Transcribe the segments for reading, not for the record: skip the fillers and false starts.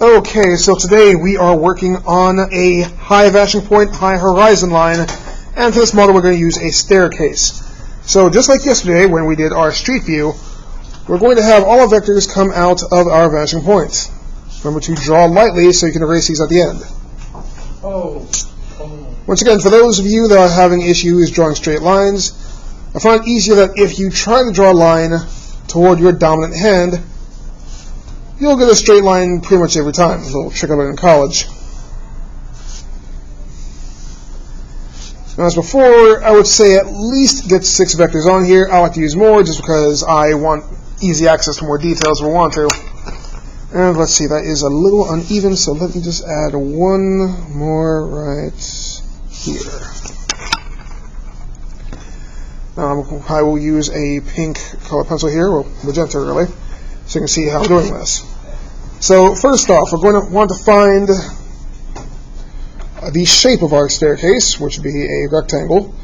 Okay, so today we are working on a high vanishing point, high horizon line, and for this model we're going to use a staircase. So just like yesterday when we did our street view, we're going to have all our vectors come out of our vanishing points. Remember to draw lightly so you can erase these at the end. Once again, for those of you that are having issues drawing straight lines, I find it easier that if you try to draw a line toward your dominant hand, you'll get a straight line pretty much every time. A little trick I learned in college. Now, as before, I would say at least get 6 vectors on here. I like to use more just because I want easy access to more details if we want to. And let's see, that is a little uneven, so let me just add one more right here. I will use a pink color pencil here, well, magenta really, so you can see how I'm doing this. So first off, we're going to want to find the shape of our staircase, which would be a rectangle,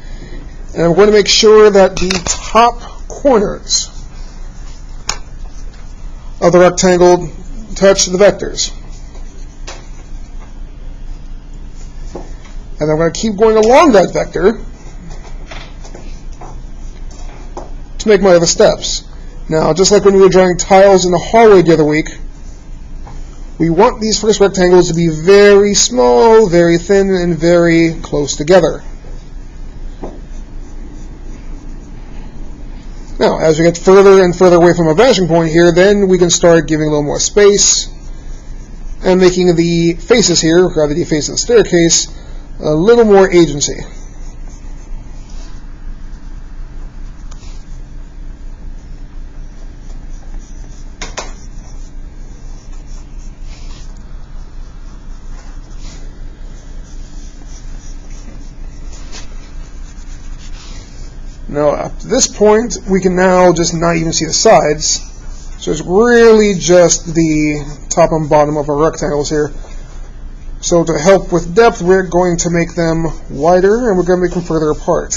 and we're going to make sure that the top corners of the rectangle touch the vectors. And then I'm going to keep going along that vector to make my other steps. Now, just like when we were drawing tiles in the hallway the other week, we want these first rectangles to be very small, very thin, and very close together. Now, as we get further and further away from our vanishing point here, then we can start giving a little more space and making the faces here, or rather the face of the staircase, a little more agency. Now, up to this point, we can now just not even see the sides. So it's really just the top and bottom of our rectangles here. So to help with depth, we're going to make them wider, and we're going to make them further apart.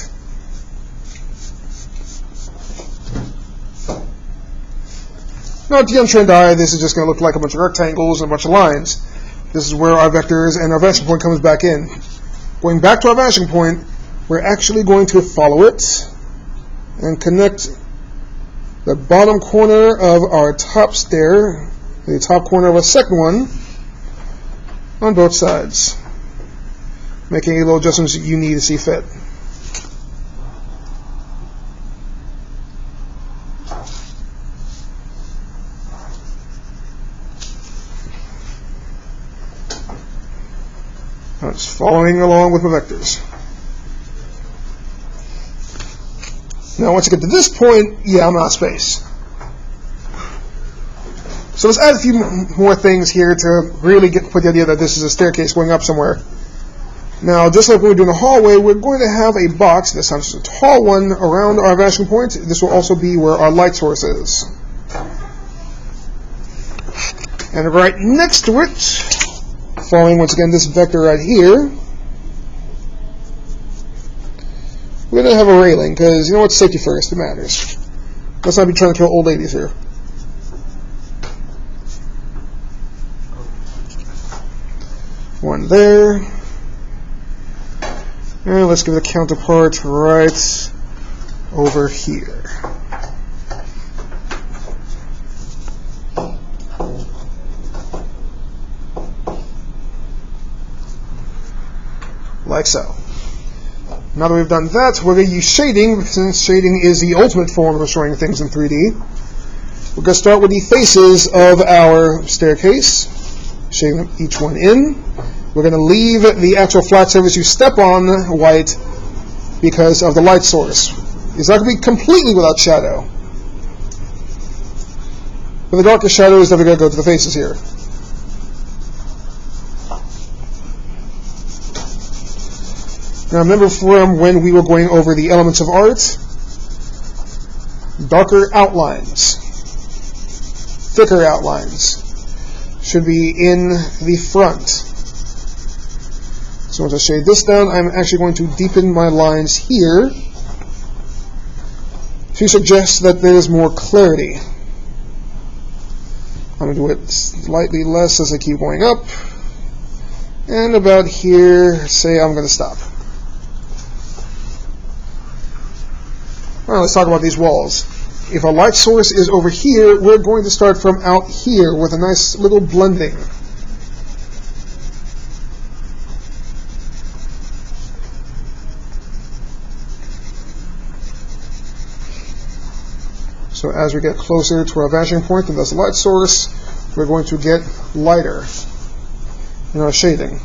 Now, to the untrained eye, this is just going to look like a bunch of rectangles and a bunch of lines. This is where our vectors and our vanishing point comes back in. Going back to our vanishing point, we're actually going to follow it and connect the bottom corner of our top stair, the top corner of a second one, on both sides, making any little adjustments you need to see fit. Now it's following along with my vectors. Now, once you get to this point, yeah, I'm out of space. So let's add a few more things here to really put the idea that this is a staircase going up somewhere. Now, just like when we're doing a hallway, we're going to have a box, this time just a tall one, around our vanishing point. This will also be where our light source is. And right next to it, following once again this vector right here, we're going to have a railing, because, you know what, safety first, it matters. Let's not be trying to kill old ladies here. One there. And let's give it a counterpart right over here. Like so. Now that we've done that, we're going to use shading, since shading is the ultimate form of showing things in 3D. We're going to start with the faces of our staircase, shading each one in. We're going to leave the actual flat surface you step on white because of the light source. It's not going to be completely without shadow. But the darker shadow is never going to go to the faces here. Now remember from when we were going over the elements of art, darker outlines, thicker outlines should be in the front. So once I shade this down, I'm actually going to deepen my lines here to suggest that there is more clarity. I'm going to do it slightly less as I keep going up. And about here, say I'm going to stop. Alright, let's talk about these walls. If our light source is over here, we're going to start from out here with a nice little blending. So as we get closer to our vanishing point and thus the light source, we're going to get lighter in our shading.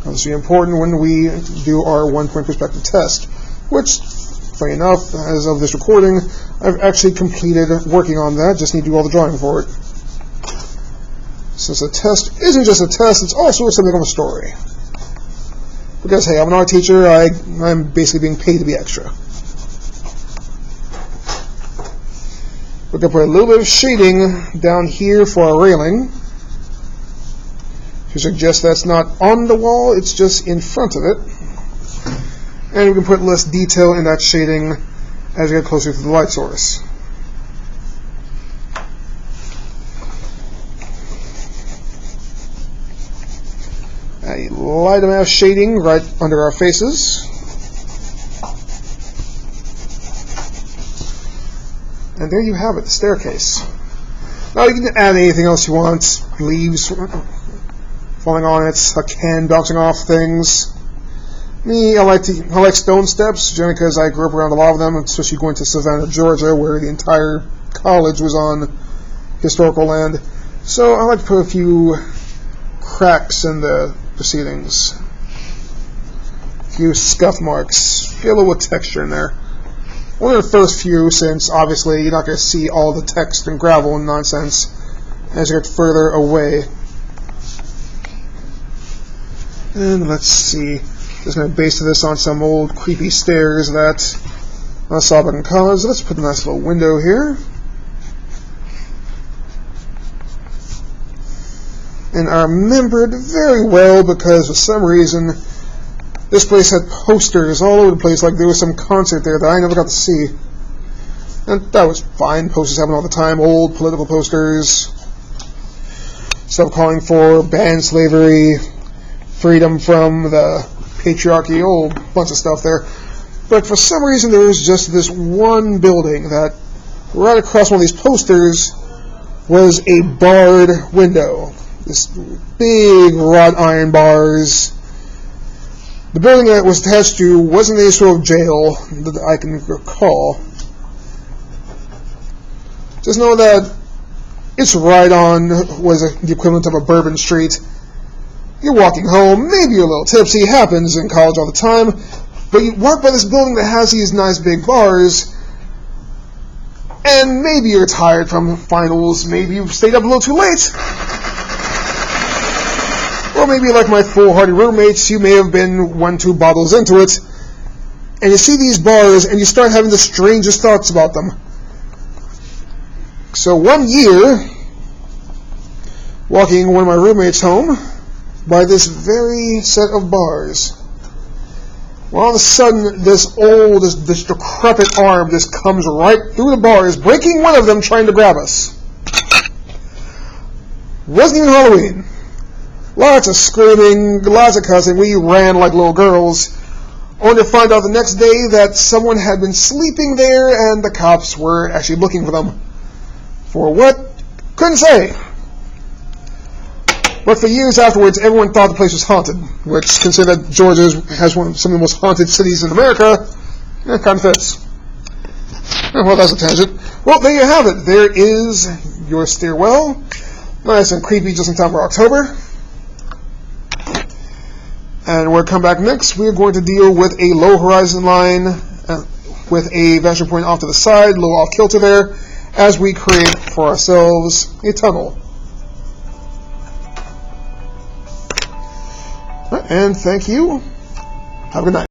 This will be important when we do our one-point perspective test, which, funny enough, as of this recording, I've actually completed working on that. Just need to do all the drawing for it. Since a test isn't just a test, it's also something of a story. Because, hey, I'm an art teacher, I'm basically being paid to be extra. We're going to put a little bit of shading down here for our railing. To suggest that's not on the wall, it's just in front of it. And we can put less detail in that shading as we get closer to the light source. A light amount of shading right under our faces. And there you have it, the staircase. Now you can add anything else you want. Leaves falling on it, a can bouncing off things. Me, I like stone steps, generally because I grew up around a lot of them, especially going to Savannah, Georgia, where the entire college was on historical land. So I like to put a few cracks in the proceedings. A few scuff marks. Get a little texture in there. Only the first few, since obviously you're not going to see all the text and gravel and nonsense as you get further away. And let's see. Just going to base this on some old creepy stairs that I saw back in college. Let's put a nice little window here. And I remembered very well because for some reason this place had posters all over the place, like there was some concert there that I never got to see. And that was fine. Posters happen all the time. Old political posters. Stuff calling for ban slavery, freedom from the patriarchy, old bunch of stuff there. But for some reason there was just this one building that right across one of these posters was a barred window. This big wrought iron bars. The building that it was attached to wasn't any sort of jail that I can recall. Just know that its ride-on was the equivalent of a Bourbon Street. You're walking home, maybe you're a little tipsy, happens in college all the time, but you walk by this building that has these nice big bars, and maybe you're tired from finals, maybe you've stayed up a little too late. Or maybe like my foolhardy roommates, you may have been 1-2 bottles into it, and you see these bars and you start having the strangest thoughts about them. So one year, walking one of my roommates home by this very set of bars, well, all of a sudden this decrepit arm just comes right through the bars, breaking one of them, trying to grab us. Wasn't even Halloween. Lots of screaming, lots of cussing. We ran like little girls, only to find out the next day that someone had been sleeping there and the cops were actually looking for them. For what? Couldn't say. But for years afterwards, everyone thought the place was haunted, which, considering that Georgia has some of the most haunted cities in America, kind of fits. Well, that's a tangent. Well, there you have it. There is your stairwell. Nice and creepy just in time for October. And when we come back next, we're going to deal with a low horizon line with a vanishing point off to the side, a little off kilter there, as we create for ourselves a tunnel. And thank you. Have a good night.